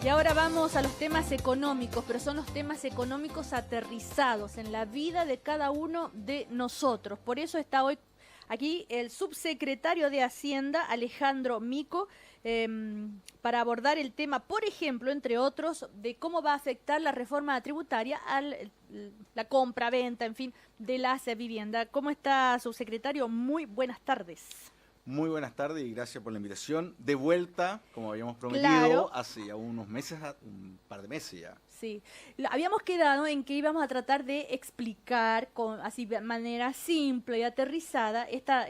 Y ahora vamos a los temas económicos, pero son los temas económicos aterrizados en la vida de cada uno de nosotros. Por eso está hoy aquí el subsecretario de Hacienda, Alejandro Mico, para abordar el tema, por ejemplo, entre otros, de cómo va a afectar la reforma tributaria a la compra, venta, en fin, de las viviendas. ¿Cómo está, subsecretario? Muy buenas tardes. Muy buenas tardes y gracias por la invitación. De vuelta, como habíamos prometido, claro, hace ya unos meses, un par de meses ya. Sí, habíamos quedado en que íbamos a tratar de explicar así de manera simple y aterrizada esta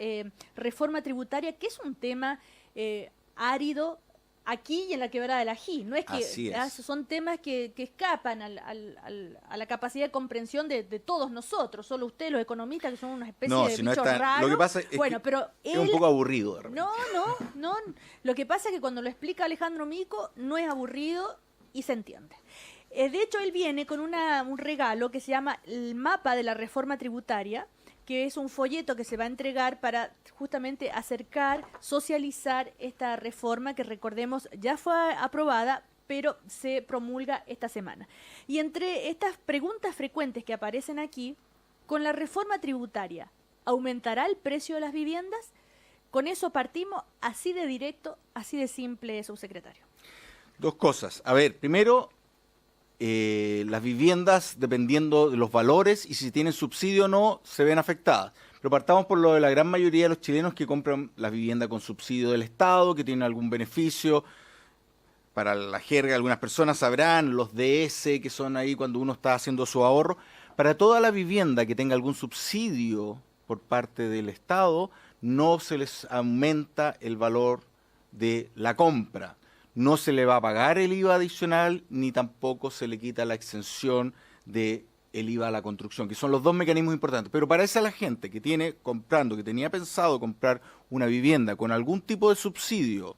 reforma tributaria, que es un tema árido aquí y en la Quebrada del Ají. No es que son temas que escapan a la capacidad de comprensión de todos nosotros, solo ustedes los economistas que son una especie de bichos raros. Lo que pasa es bueno, pero es un poco aburrido de repente. No. Lo que pasa es que cuando lo explica Alejandro Mico no es aburrido y se entiende. De hecho, él viene con un regalo que se llama el mapa de la reforma tributaria, que es un folleto que se va a entregar para justamente acercar, socializar esta reforma que, recordemos, ya fue aprobada, pero se promulga esta semana. Y entre estas preguntas frecuentes que aparecen aquí, con la reforma tributaria, ¿aumentará el precio de las viviendas? Con eso partimos, así de directo, así de simple, subsecretario. Dos cosas. A ver, primero, las viviendas, dependiendo de los valores y si tienen subsidio o no, se ven afectadas. Pero partamos por lo de la gran mayoría de los chilenos que compran la vivienda con subsidio del Estado, que tienen algún beneficio. Para la jerga, algunas personas sabrán, los DS, que son ahí cuando uno está haciendo su ahorro. Para toda la vivienda que tenga algún subsidio por parte del Estado, no se les aumenta el valor de la compra. No se le va a pagar el IVA adicional, ni tampoco se le quita la exención del IVA a la construcción, que son los dos mecanismos importantes. Pero para esa la gente que que tenía pensado comprar una vivienda con algún tipo de subsidio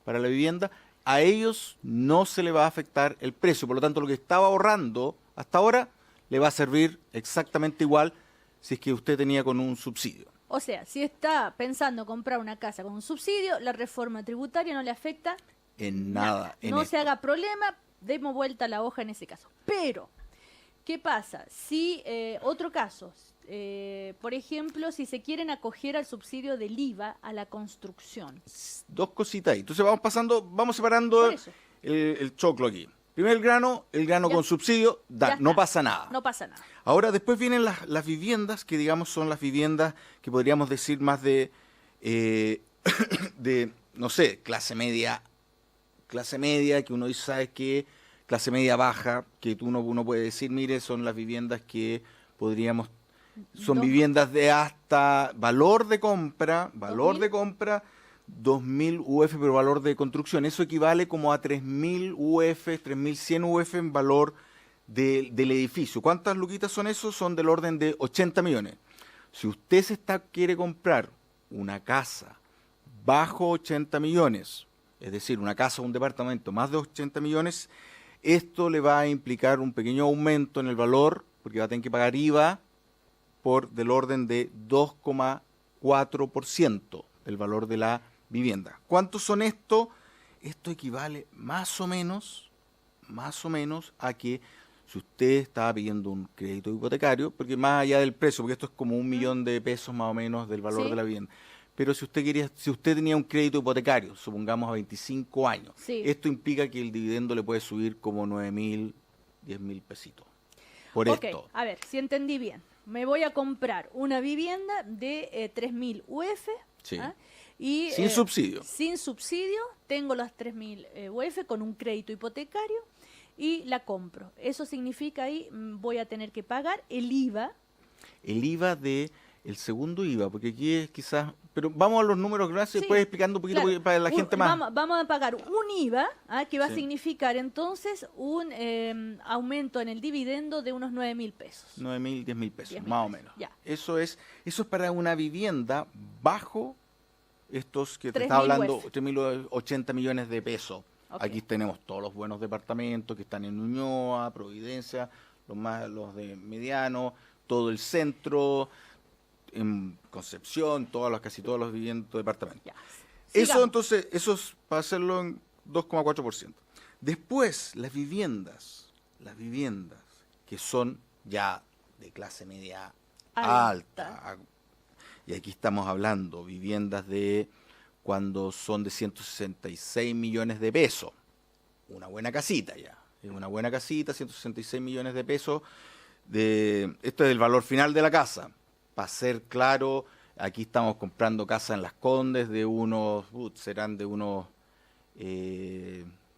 para la vivienda, a ellos no se le va a afectar el precio. Por lo tanto, lo que estaba ahorrando hasta ahora le va a servir exactamente igual si es que usted tenía con un subsidio. O sea, si está pensando comprar una casa con un subsidio, la reforma tributaria no le afecta en nada. No se haga problema, demos vuelta a la hoja en ese caso. Pero, ¿qué pasa? Si, otro caso, por ejemplo, si se quieren acoger al subsidio del IVA a la construcción. Dos cositas ahí. Entonces vamos separando el choclo aquí. Primero el grano con subsidio, no pasa nada. No pasa nada. Ahora, después vienen las viviendas, que digamos son las viviendas que podríamos decir más de no sé, clase media, que uno dice, ¿sabe qué? Clase media baja, que uno puede decir, mire, son las viviendas que podríamos, son viviendas de hasta valor de compra, 2.000 UF, pero valor de construcción. Eso equivale como a 3.000 UF, 3.100 UF en valor del edificio. ¿Cuántas luquitas son esos? Son del orden de 80 millones. Si usted quiere comprar una casa bajo 80 millones, es decir, una casa o un departamento más de 80 millones, esto le va a implicar un pequeño aumento en el valor, porque va a tener que pagar IVA del orden de 2,4% del valor de la vivienda. ¿Cuántos son esto? Esto equivale más o menos a que si usted estaba pidiendo un crédito hipotecario, porque más allá del precio, porque esto es como 1 millón de pesos más o menos del valor de la vivienda. Pero si usted tenía un crédito hipotecario, supongamos a 25 años, esto implica que el dividendo le puede subir como 9.000, 10.000 pesitos. Por esto. A ver, si entendí bien. Me voy a comprar una vivienda de 3.000 UF. Sí. Y, sin subsidio. Sin subsidio, tengo las 3.000 UF con un crédito hipotecario y la compro. Eso significa ahí voy a tener que pagar el IVA. El IVA el segundo IVA, porque aquí es quizás... Pero vamos a los números, gracias, después explicando un poquito para la gente más... Vamos a pagar un IVA, que va a significar entonces un aumento en el dividendo de unos 9.000 pesos. 9.000, 10.000 pesos, más o menos. Ya. Eso es para una vivienda bajo estos que te estaba hablando, 3.080 millones de pesos. Aquí tenemos todos los buenos departamentos que están en Ñuñoa, Providencia, los de Mediano, todo el centro... en Concepción, casi todos los departamentos. Eso entonces, eso es para hacerlo en 2,4%. Después, las viviendas que son ya de clase media alta. Y aquí estamos hablando viviendas de cuando son de 166 millones de pesos. Una buena casita ya. Es una buena casita, 166 millones de pesos. Esto es el valor final de la casa. Para ser claro, aquí estamos comprando casas en Las Condes de serán de unos,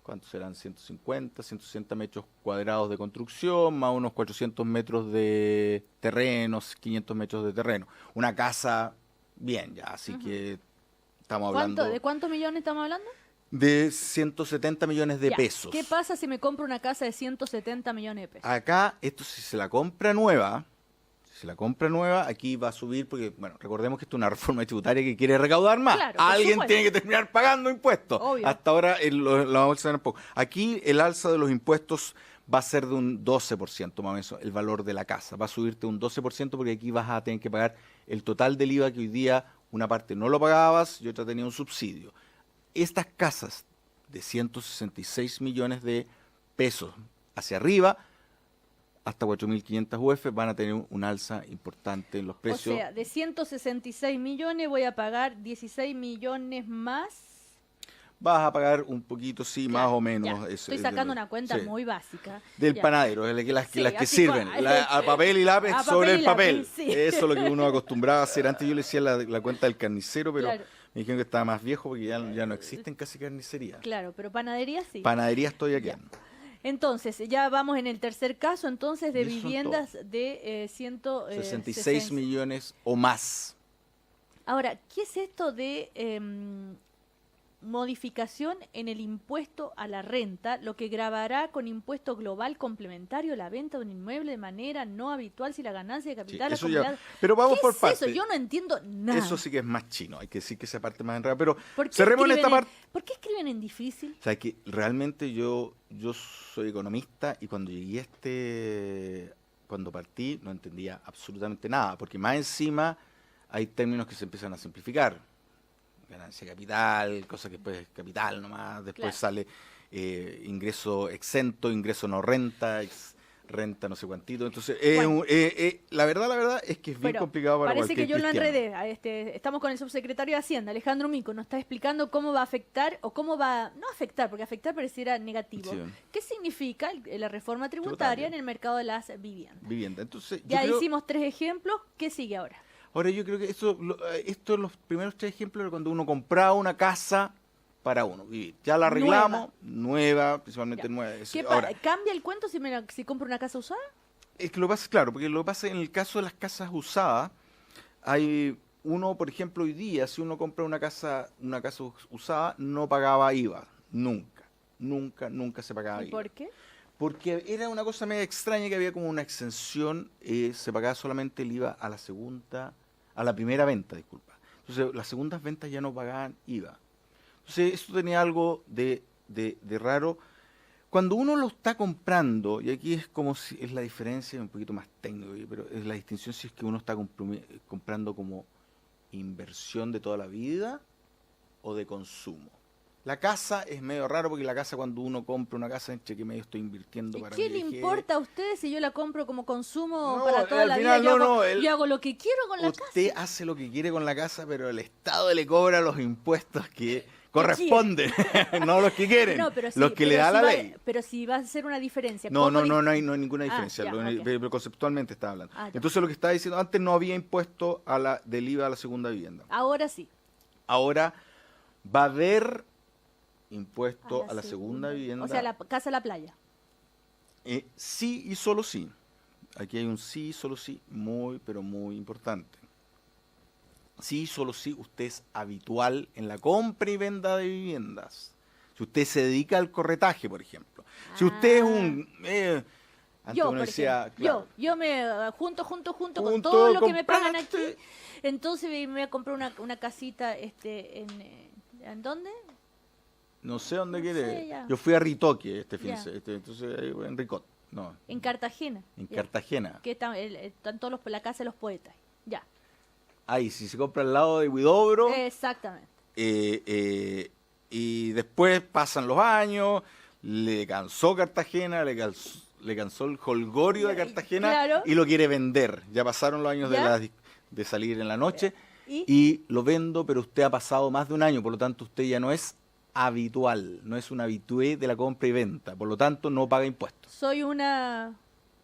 ¿cuántos serán? 150, 160 metros cuadrados de construcción, más unos 400 metros de terrenos, 500 metros de terreno. Una casa bien ya, así que estamos hablando... ¿De cuántos millones estamos hablando? De 170 millones de pesos. ¿Qué pasa si me compro una casa de 170 millones de pesos? Acá, esto si se la compra nueva, aquí va a subir porque, bueno, recordemos que esto es una reforma tributaria que quiere recaudar más. Claro, Alguien tiene que terminar pagando impuestos. Obvio. Hasta ahora la bolsa era poco. Aquí el alza de los impuestos va a ser de un 12% más o menos, el valor de la casa. Va a subirte un 12% porque aquí vas a tener que pagar el total del IVA que hoy día una parte no lo pagabas y otra tenía un subsidio. Estas casas de 166 millones de pesos hacia arriba, hasta 4.500 UF, van a tener un alza importante en los precios. O sea, de 166 millones voy a pagar 16 millones más. Vas a pagar un poquito, sí, Claro, más o menos. ya. Estoy sacando una cuenta sí. muy básica. Del Ya. panadero, las que Sí, sirven, a papel y lápiz A sobre papel el y papel. lápiz, sí. Eso es lo que uno acostumbraba a hacer. Antes yo le decía la cuenta del carnicero, pero Claro. me dijeron que estaba más viejo porque ya no existen casi carnicerías. Claro, pero panadería sí. Panadería estoy aquí. Ya. Entonces, ya vamos en el tercer caso, entonces, de Y eso son viviendas de 66 millones o más. Ahora, ¿qué es esto de modificación en el impuesto a la renta, lo que gravará con impuesto global complementario la venta de un inmueble de manera no habitual si la ganancia de capital eso ya. acumulada? Pero vamos ¿Qué por es partes. eso? Yo no entiendo nada. Eso sí que es más chino, hay que decir que esa parte es más enredada. Pero ¿Por qué cerremos en esta escriben parte. ¿Por qué escriben en difícil? O sea, que realmente yo soy economista y cuando cuando partí no entendía absolutamente nada, porque más encima hay términos que se empiezan a simplificar. Ganancia de capital, cosa que después es capital nomás, después Claro. sale ingreso exento, ingreso no renta, renta no sé cuantito. Entonces, Bueno. la verdad es que es bien Pero complicado para parece que cualquier yo lo cristiano. enredé. Estamos con el subsecretario de Hacienda, Alejandro Mico, nos está explicando cómo va a afectar, o cómo va, no afectar, porque afectar pareciera negativo. Sí. ¿Qué significa la reforma tributaria Tributaria. en el mercado de las viviendas? Vivienda. Entonces, Ya yo creo, hicimos 3 ejemplos, ¿qué sigue ahora? ahora yo creo que esto los primeros 3 ejemplos era cuando uno compraba una casa para uno vivir. Ya la arreglamos, nueva principalmente Ya. nueva. ¿Qué ¿Cambia el cuento si compro una casa usada? Es que lo pasa, claro, porque lo que pasa en el caso de las casas usadas, hay uno, por ejemplo, hoy día, si uno compra una casa usada, no pagaba IVA, nunca se pagaba ¿Y IVA. por qué? Porque era una cosa media extraña que había como una exención, se pagaba solamente el IVA a la primera venta, disculpa. Entonces, las segundas ventas ya no pagaban IVA. Entonces, esto tenía algo de raro. Cuando uno lo está comprando, y aquí es como si es la diferencia, un poquito más técnico, pero es la distinción si es que uno está comprando como inversión de toda la vida o de consumo. La casa es medio raro porque la casa, cuando uno compra una casa, entre que medio estoy invirtiendo ¿Y para qué mi le vejez. importa a usted si yo la compro como consumo No, para toda al la final vida? no, Yo hago lo que quiero con la casa. Usted hace lo que quiere con la casa, pero el Estado le cobra los impuestos que corresponden, no los que quieren, No, pero sí, los que le pero da si la va- ley. Pero si va a ser una diferencia. No, ¿cómo no hay ninguna diferencia, ya, ok. pero conceptualmente está hablando. Ah, ya. Entonces lo que estaba diciendo, antes no había impuesto del IVA a la segunda vivienda. Ahora sí. Ahora va a haber impuesto a la segunda vivienda. O sea, la casa a la playa. Sí y solo sí. Aquí hay un sí y solo sí muy, pero muy importante. Sí y solo sí, usted es habitual en la compra y venta de viviendas. Si usted se dedica al corretaje, por ejemplo. Si usted es un... antes Yo, uno por decía, ejemplo, claro, yo me junto con Junto, todo lo que me pagan aquí. compraste. Entonces me voy a comprar una casita ¿en dónde? no sé dónde no quiere. sé, ya. Yo fui a Ritoque este fin Ya. entonces ahí en Ricot. No, En Cartagena. en Ya. Cartagena. Que están todos la casa de los poetas. Ya. Ahí, si se compra al lado de Huidobro, Exactamente. y después pasan los años, le cansó Cartagena, le cansó el jolgorio de Cartagena Claro. y lo quiere vender. Ya pasaron los años ¿Ya? de salir en la noche ¿Y? y lo vendo, pero usted ha pasado más de un año, por lo tanto usted ya no es habitual, no es un habitué de la compra y venta, por lo tanto no paga impuestos. Soy una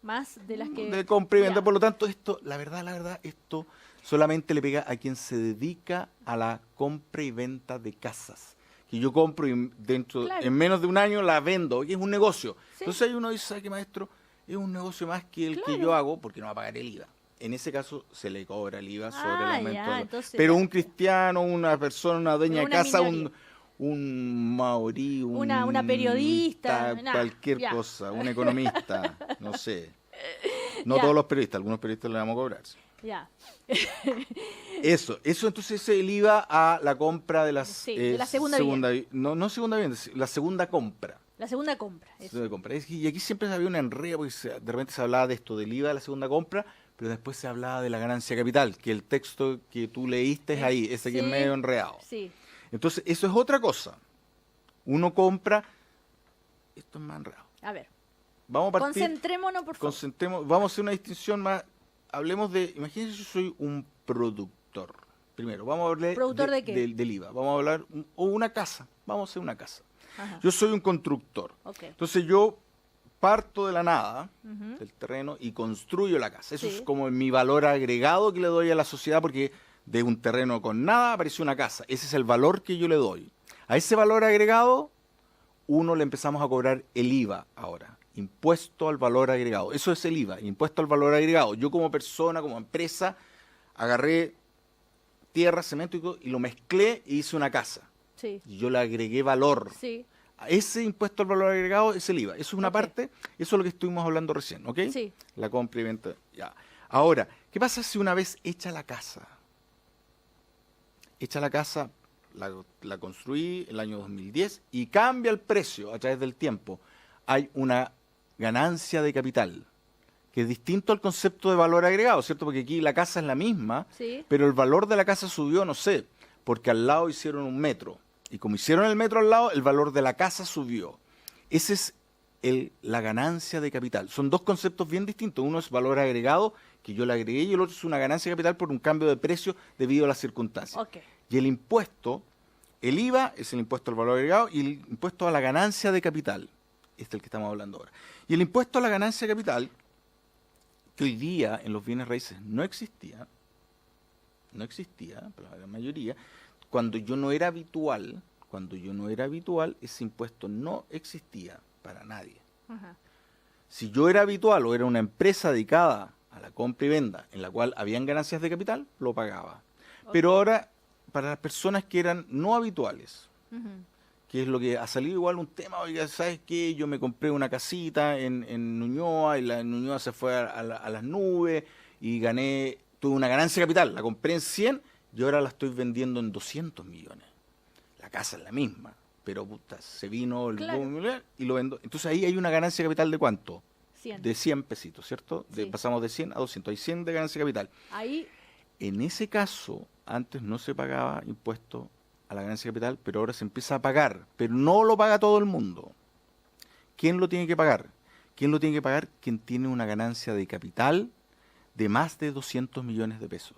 más de las que... De compra y venta, Ya. por lo tanto esto, la verdad, esto solamente le pega a quien se dedica a la compra y venta de casas. Que yo compro y Claro. en menos de un año la vendo, y es un negocio. Sí. Entonces ahí uno dice, ¿sabe qué, maestro? Es un negocio más que el que Claro. yo hago porque no va a pagar el IVA. En ese caso se le cobra el IVA sobre el Ah, aumento. ya, entonces Pero ya. un cristiano, una persona, una dueña de Una casa, minoría. un maorí, Una periodista, nada, cualquier ya. cosa, un economista, no sé. No Ya. todos los periodistas, algunos periodistas le vamos a cobrar. Ya. Eso entonces es el IVA a la compra de las Sí, de la segunda vivienda. no segunda vivienda, la segunda compra. La segunda compra. Eso. Segunda compra. Y aquí siempre había una enredo, porque de repente se hablaba de esto, del IVA de la segunda compra, pero después se hablaba de la ganancia capital, que el texto que tú leíste es ahí, ese que es Sí. medio enredado. Sí. Entonces, eso es otra cosa. Uno compra, esto es más enredado. A ver. Vamos a partir. Concentrémonos, por favor. Vamos a hacer una distinción más. Hablemos de, imagínense, yo soy un productor. Primero, vamos a hablar ¿Productor de qué? del IVA. Vamos a hablar, o una casa. Vamos a hacer una casa. Ajá. Yo soy un constructor. Ok. Entonces yo parto de la nada, Ujú. del terreno, y construyo la casa. Eso Sí. es como mi valor agregado que le doy a la sociedad, porque de un terreno con nada apareció una casa. Ese es el valor que yo le doy. A ese valor agregado, uno le empezamos a cobrar el IVA ahora. Impuesto al valor agregado. Eso es el IVA, impuesto al valor agregado. Yo como persona, como empresa, agarré tierra, cemento y lo mezclé y hice una casa. Sí. Y yo le agregué valor. Sí. A ese impuesto al valor agregado es el IVA. Eso es una Ok. parte, eso es lo que estuvimos hablando recién, ¿ok? Sí. La compra y venta. Ya. Ahora, ¿qué pasa si una vez hecha la casa? Hecha la casa, la construí el año 2010 y cambia el precio a través del tiempo. Hay una ganancia de capital, que es distinto al concepto de valor agregado, ¿cierto? Porque aquí la casa es la misma, Sí. pero el valor de la casa subió, no sé, porque al lado hicieron un metro. Y como hicieron el metro al lado, el valor de la casa subió. Ese es la ganancia de capital. Son dos conceptos bien distintos. Uno es valor agregado, que yo le agregué, y el otro es una ganancia de capital por un cambio de precio debido a las circunstancias. Ok. Y el impuesto, el IVA es el impuesto al valor agregado y el impuesto a la ganancia de capital. Este es el que estamos hablando ahora. Y el impuesto a la ganancia de capital, que hoy día en los bienes raíces no existía, para la gran mayoría, cuando yo no era habitual, ese impuesto no existía para nadie. Ajá. Si yo era habitual o era una empresa dedicada a la compra y venta, en la cual habían ganancias de capital, lo pagaba. Pero ahora, para las personas que eran no habituales, Ujú. que es lo que ha salido igual un tema, oiga, ¿sabes qué? Yo me compré una casita en Ñuñoa y la Ñuñoa se fue a las nubes y tuve una ganancia de capital, la compré en 100 y ahora la estoy vendiendo en 200 millones. La casa es la misma, pero puta, se vino el Claro. boom inmobiliario y lo vendo. Entonces ahí hay una ganancia de capital de ¿cuánto? 100. De 100 pesitos, ¿cierto? Sí. Pasamos de 100 a 200, hay 100 de ganancia de capital. Ahí, En ese caso, antes no se pagaba impuesto a la ganancia de capital, pero ahora se empieza a pagar, pero no lo paga todo el mundo. ¿Quién lo tiene que pagar? ¿Quién lo tiene que pagar? Quien tiene una ganancia de capital de más de 200 millones de pesos.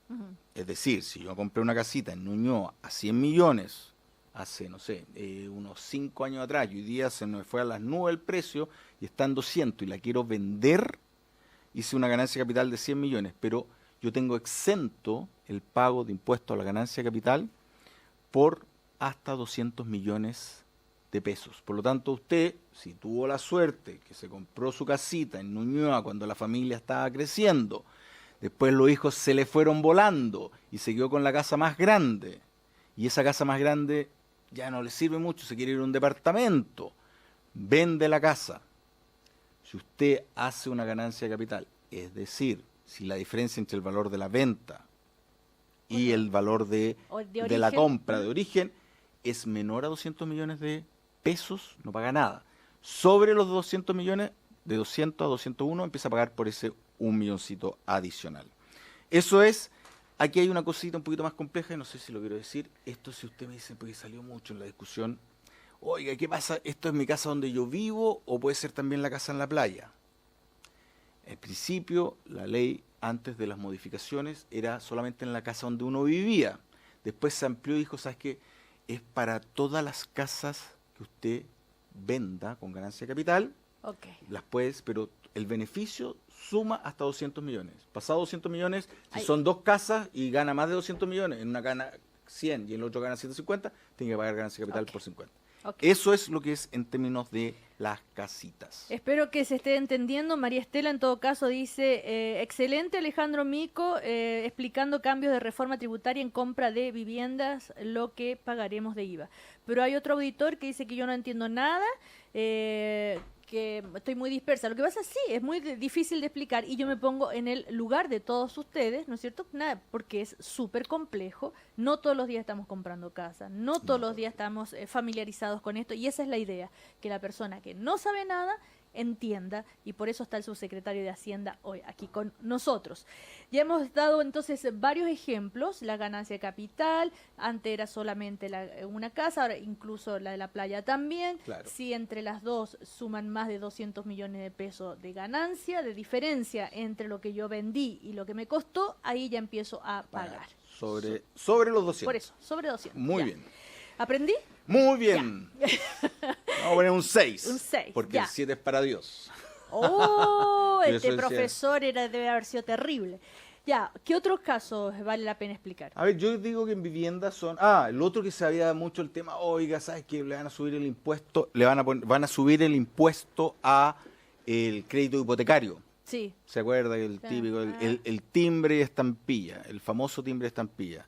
ujú. Es decir, si yo compré una casita en Ñuñoa a 100 millones, hace, no sé, unos 5 años atrás, y hoy día se me fue a las nubes el precio, y está en 200 y la quiero vender, hice una ganancia de capital de 100 millones, pero yo tengo exento el pago de impuesto a la ganancia de capital por hasta 200 millones de pesos. Por lo tanto, usted, si tuvo la suerte que se compró su casita en Ñuñoa cuando la familia estaba creciendo, después los hijos se le fueron volando y se quedó con la casa más grande, y esa casa más grande ya no le sirve mucho, se quiere ir a un departamento, vende la casa. Si usted hace una ganancia de capital, es decir, si la diferencia entre el valor de la venta y el valor de la origen. compra de origen es menor a 200 millones de pesos, no paga nada. Sobre los 200 millones, de 200 a 201, empieza a pagar por ese 1 milloncito adicional. Eso es, aquí hay una cosita un poquito más compleja, y no sé si lo quiero decir. Esto, si usted me dice, porque salió mucho en la discusión, oiga, ¿qué pasa? ¿Esto es mi casa donde yo vivo o puede ser también la casa en la playa? En principio, la ley antes de las modificaciones era solamente en la casa donde uno vivía. Después se amplió y dijo, ¿sabes qué? Es para todas las casas que usted venda con ganancia de capital, Ok. las puedes, pero el beneficio suma hasta 200 millones. Pasado 200 millones, si Ay. son dos casas y gana más de 200 millones, en una gana 100 y en el otro gana 150, tiene que pagar ganancia de capital Ok. por 50. Ok. Eso es lo que es en términos de las casitas. Espero que se esté entendiendo. María Estela, en todo caso, dice, excelente Alejandro Mico, explicando cambios de reforma tributaria en compra de viviendas, lo que pagaremos de IVA. Pero hay otro auditor que dice que yo no entiendo nada, que estoy muy dispersa. Lo que pasa, sí, es muy difícil de explicar y yo me pongo en el lugar de todos ustedes, ¿no es cierto? Nada, porque es súper complejo. No todos los días estamos comprando casa, no todos los días estamos familiarizados con esto y esa es la idea, que la persona que no sabe nada entienda y por eso está el subsecretario de Hacienda hoy aquí con nosotros. Ya hemos dado entonces varios ejemplos, la ganancia de capital, antes era solamente una casa, ahora incluso la de la playa también, Claro. si entre las dos suman más de 200 millones de pesos de ganancia, de diferencia entre lo que yo vendí y lo que me costó, ahí ya empiezo a pagar. Sobre los 200. Por eso, sobre 200. Muy ya. bien. ¿Aprendí? Muy bien. Vamos a poner un 6. Un 6, Porque ya. el 7 es para Dios. ¡Oh! Yo Este eso decía. profesor debe haber sido terrible. Ya, ¿qué otros casos vale la pena explicar? A ver, yo digo que en viviendas son... el otro que se había mucho el tema, oiga, ¿sabes qué? Le van a subir el impuesto, van a subir el impuesto a el crédito hipotecario. Sí. ¿Se acuerda? El Claro. típico, el timbre y estampilla, el famoso timbre y estampilla.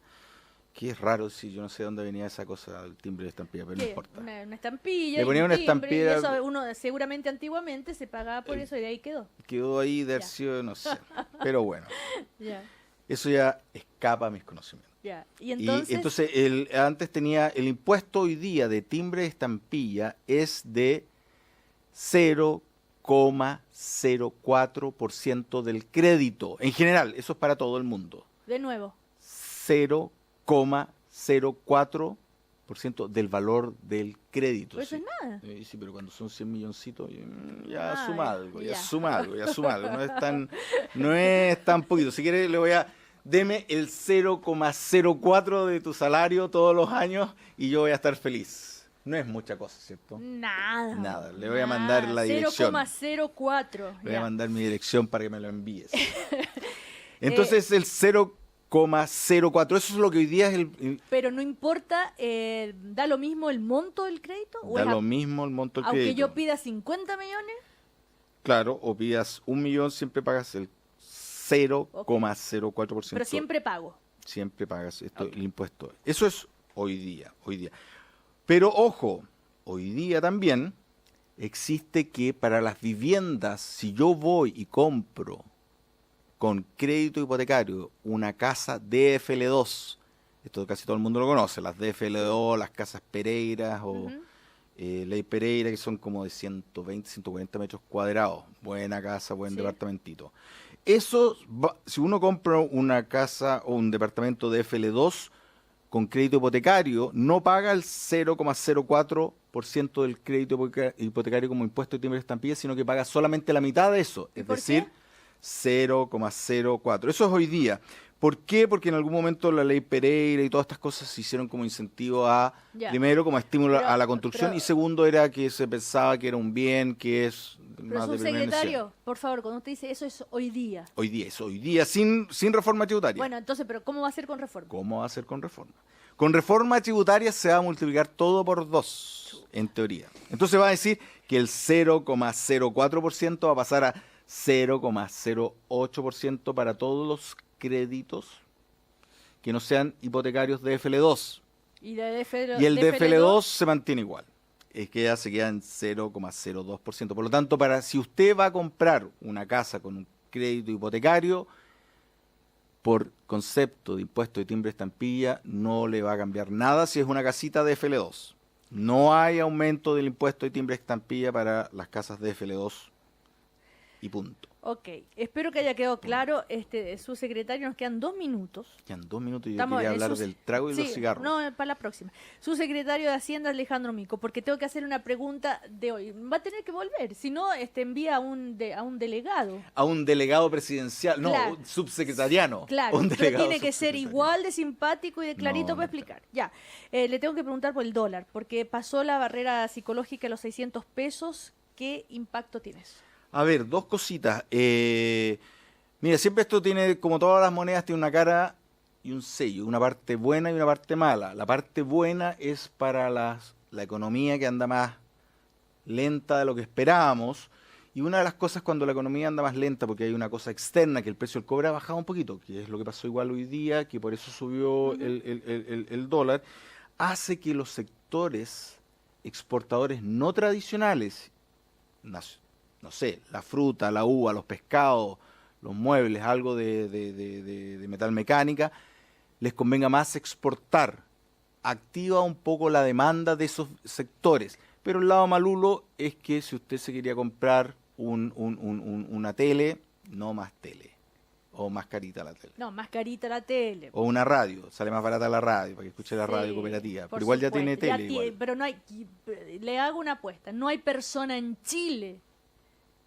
Que es raro, si yo no sé dónde venía esa cosa, el timbre y estampilla, pero no ¿Qué? importa. Una estampilla. Le y ponía un una timbre, estampilla- y eso uno seguramente antiguamente se pagaba por eso y de ahí quedó. Quedó ahí de haber Ya. sido, no sé. Pero bueno, Ya, eso ya escapa a mis conocimientos. ya. Y Y entonces, entonces antes tenía el impuesto hoy día de timbre de estampilla es de 0,04% del crédito. En general, eso es para todo el mundo. de nuevo. 0,04% del valor del crédito. Pues eso sí. es nada. Sí, pero cuando son 100 milloncitos, ya Ah, suma algo, ya ya. suma algo, ya suma algo. No es tan poquito. Si quieres, deme el 0,04 de tu salario todos los años y yo voy a estar feliz. No es mucha cosa, ¿cierto? Nada. Nada, le voy a mandar la dirección. 0,04. Le voy a ya. mandar mi dirección para que me lo envíes. Entonces el 0,04, eso es lo que hoy día es Pero no importa, ¿da lo mismo el monto del crédito? ¿O da es lo mismo el monto del aunque crédito. yo pida 50 millones? Claro, o pidas 1 millón, siempre pagas el 0,04%. Pero siempre pago. Siempre pagas esto, Ok. el impuesto. Eso es hoy día. Pero ojo, hoy día también existe que para las viviendas, si yo voy y compro con crédito hipotecario una casa DFL2, esto casi todo el mundo lo conoce, las DFL2, las casas Pereiras o Ujú. Ley Pereira, que son como de 120, 140 metros cuadrados. Buena casa, buen Sí. departamentito. Eso, si uno compra una casa o un departamento de FL2 con crédito hipotecario, no paga el 0,04% del crédito hipotecario como impuesto de timbre de estampilla, sino que paga solamente la mitad de eso, ¿Y es por decir, qué? 0,04. Eso es hoy día. ¿Por qué? Porque en algún momento la ley Pereira y todas estas cosas se hicieron como incentivo a, Ya. primero, como estímulo Pero- a la construcción, pero- y segundo, era que se pensaba que era un bien que es Pero más de primera necesidad. subsecretario, por favor, cuando usted dice eso es hoy día. Hoy día, sin reforma tributaria. Bueno, entonces, pero ¿cómo va a ser con reforma? ¿Cómo va a ser con reforma? Con reforma tributaria se va a multiplicar todo por 2, en teoría. Entonces va a decir que el 0,04% va a pasar a 0,08% para todos los créditos que no sean hipotecarios de FL2. Y, de DFL, Y el de FL2 se mantiene igual. Es que ya se queda en 0,02%. Por lo tanto, si usted va a comprar una casa con un crédito hipotecario, por concepto de impuesto de timbre estampilla, no le va a cambiar nada si es una casita de FL2. No hay aumento del impuesto de timbre estampilla para las casas de FL2 y punto. Ok, espero que haya quedado claro. Su secretario, nos quedan 2 minutos. Quedan 2 minutos y yo Estamos quería en hablar sus- del trago y Sí, los cigarros. no, para la próxima. Su secretario de Hacienda, Alejandro Mico, porque tengo que hacer una pregunta de hoy. Va a tener que volver, si no, envía a un delegado. A un delegado presidencial, no, Claro. un subsecretariano. Claro, un pero delegado tiene que ser subsecretario. igual de simpático y de clarito No, para no, explicar. Ya, le tengo que preguntar por el dólar, porque pasó la barrera psicológica de los 600 pesos. ¿Qué impacto tiene eso? A ver, dos cositas. Mira, siempre esto tiene, como todas las monedas, tiene una cara y un sello, una parte buena y una parte mala. La parte buena es para la economía que anda más lenta de lo que esperábamos. Y una de las cosas cuando la economía anda más lenta, porque hay una cosa externa, que el precio del cobre ha bajado un poquito, que es lo que pasó igual hoy día, que por eso subió el dólar, hace que los sectores exportadores no tradicionales, no sé, la fruta, la uva, los pescados, los muebles, algo de metal mecánica, les convenga más exportar. Activa un poco la demanda de esos sectores. Pero el lado malulo es que si usted se quería comprar una tele, no más tele. O más carita la tele. No, más carita la tele. O una radio, sale más barata la radio, para que escuche la Sí, radio cooperativa. por Pero igual ya supuesto, tiene tele. tiene, igual. pero no hay, le hago una apuesta, no hay persona en Chile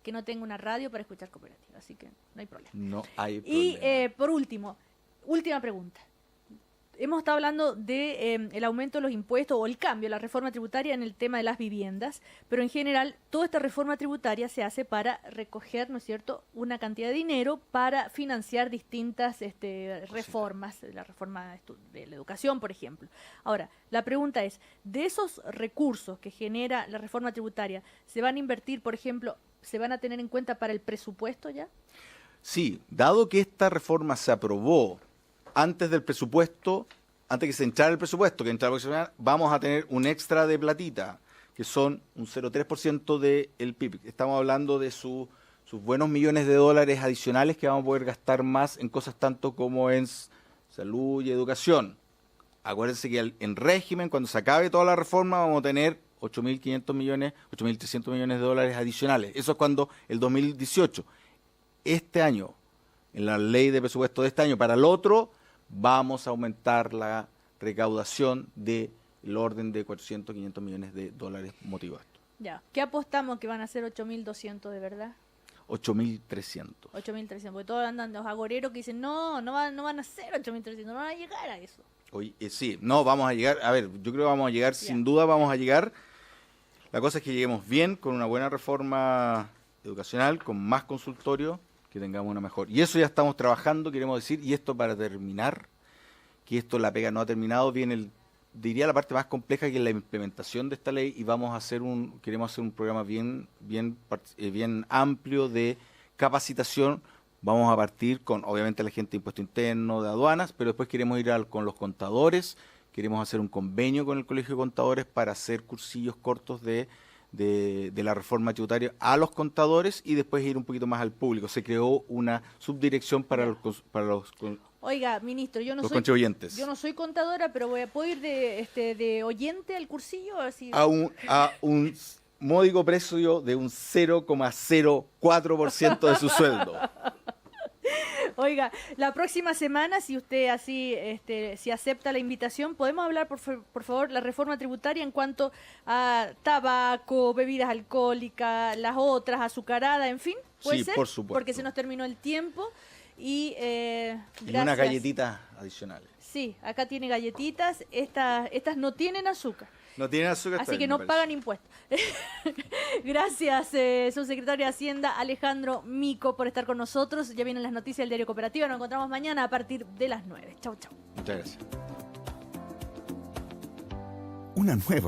que no tenga una radio para escuchar cooperativa, así que no hay problema. No hay Y problema. por último, última pregunta. Hemos estado hablando de el aumento de los impuestos o el cambio, la reforma tributaria en el tema de las viviendas, pero en general toda esta reforma tributaria se hace para recoger, ¿no es cierto?, una cantidad de dinero para financiar distintas reformas, la reforma de la educación, por ejemplo. Ahora, la pregunta es, de esos recursos que genera la reforma tributaria, ¿se van a invertir, por ejemplo, se van a tener en cuenta para el presupuesto ya? Sí, dado que esta reforma se aprobó antes del presupuesto, antes que se entrara el presupuesto, que entrara el presupuesto, vamos a tener un extra de platita, que son un 0,3% del PIB. Estamos hablando de sus buenos millones de dólares adicionales que vamos a poder gastar más en cosas tanto como en salud y educación. Acuérdense que en régimen, cuando se acabe toda la reforma, vamos a tener 8.500 millones, 8.300 millones de dólares adicionales. Eso es cuando el 2018. Este año, en la ley de presupuesto de este año, para el otro, vamos a aumentar la recaudación del orden de 400, 500 millones de dólares motivo a esto. Ya. ¿Qué apostamos que van a ser 8.200 de verdad? 8.300. 8.300, porque todos andan los agoreros que dicen, no van a ser 8.300, no van a llegar a eso. Oye, sí, no, vamos a llegar, a ver, yo creo que vamos a llegar, sin duda vamos a llegar. La cosa es que lleguemos bien, con una buena reforma educacional, con más consultorio, que tengamos una mejor. Y eso ya estamos trabajando, queremos decir, y esto para terminar, que esto la pega no ha terminado, viene diría la parte más compleja, que es la implementación de esta ley, y queremos hacer un programa bien amplio de capacitación. Vamos a partir con, obviamente, la gente de impuesto interno, de aduanas, pero después queremos ir con los contadores, queremos hacer un convenio con el Colegio de Contadores para hacer cursillos cortos de la reforma tributaria a los contadores y después ir un poquito más al público. Se creó una subdirección para los Oiga, ministro, yo no los soy contribuyentes. yo no soy contadora, pero puedo ir de oyente al cursillo, así. A un módico precio de un 0,04% de su sueldo. Oiga, la próxima semana, si usted así, si acepta la invitación, podemos hablar, por favor, la reforma tributaria en cuanto a tabaco, bebidas alcohólicas, las otras, azucarada, en fin, ¿puede Sí, ser? por supuesto. Porque se nos terminó el tiempo y Y gracias. unas galletitas adicionales. Sí, acá tiene galletitas, estas no tienen azúcar. No tienen azúcar. Así está que bien, no me pagan parece. impuestos. Gracias, subsecretario de Hacienda Alejandro Mico, por estar con nosotros. Ya vienen las noticias del Diario Cooperativa. Nos encontramos mañana a partir de las 9. Chau, chau. Muchas gracias. Una nueva